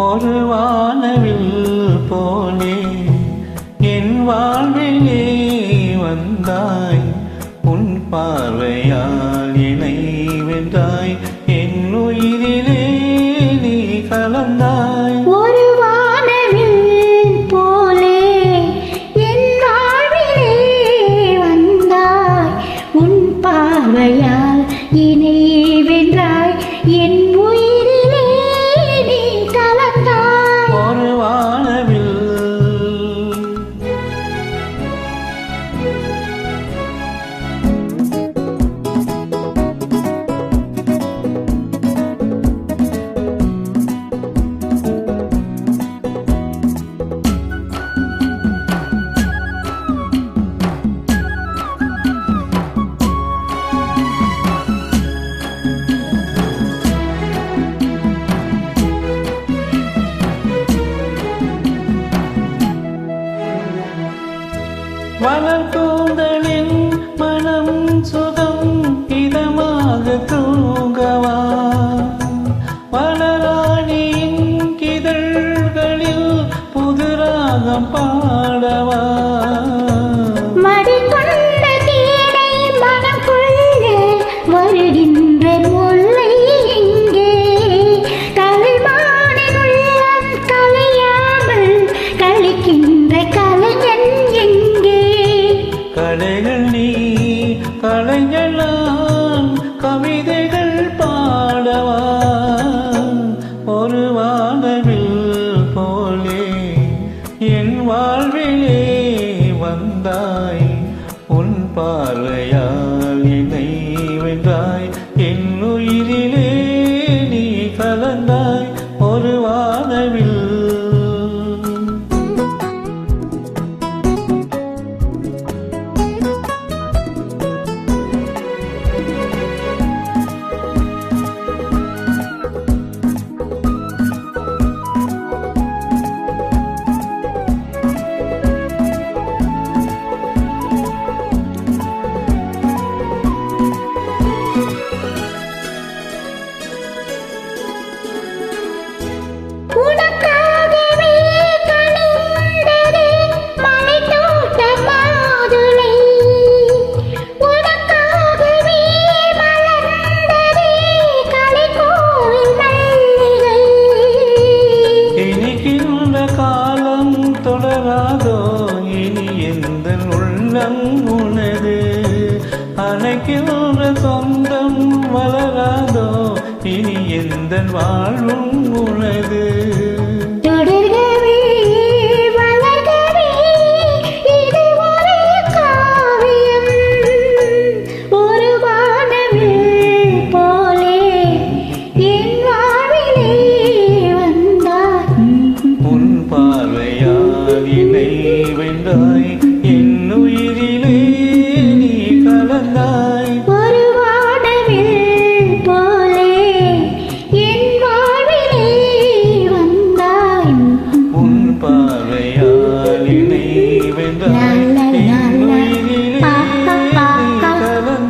ஒரு வானவில் போலே என் வாழ்விலே வந்தாய், உன் பார்வையால் என்னை வென்றாய், என் உயிரிலே நீ கலந்தாய். ஒரு வானவில் போலே என் வாழ்விலே வந்தாய், உன் பார்வையால் என்னை வென்றாய், என் உயிரிலே நீ கலந்தாய். ஒரு வானவில் வளர்கூந்தலின் மனம் சுகம் இதமாக தூங்கவா, வளராணியின் கிதழ்களில் புதுராகம் பாடவா. மடிக்கொண்ட தேனை மனக்குள்ளே வருகின்ற முல்லை இங்கே, கலைமானின் உள்ளம் கலையாமல் கழிக்கின்ற கலைஞன் எங்கே. கலைகள் நீ கலைஞர் நான், கவிதைகள் பாடவா. ஒரு வானவில் போலே என் வாழ்விலே வந்தாய், உன் பார்வையால் என்னை வென்றாய், என் உயிரிலே நீ கலந்தாய். ஒரு வானவில் உனக்காகவே கனிந்ததே மலைத்தோட்ட மாதுளை, உனக்காகவே மலர்ந்ததே கலைக்கோவில் மல்லிகை. இனிக்கின்ற காலம் தொடராதோ, இனி எந்த உள்ளம் உனது, அணைக்கின்ற சொந்தம் வளராதோ, இனி எந்த வாழ்வும் உனது. தொடர்கவே வளர்கவே இது ஒரு காவியம், ஒரு வானவில் போலே என் வாழ்விலே வந்தாய், உன் பார்வையால் என்னை வென்றாய், என் உயிரிலே நீ கலந்தாய். ஒரு வானவில் போலே என் வாழ்விலே வந்தாய், உன் பார்வையால் என்னை வென்றாய், என் உயிரிலே நீ கலந்தாய். ஒரு வானவில்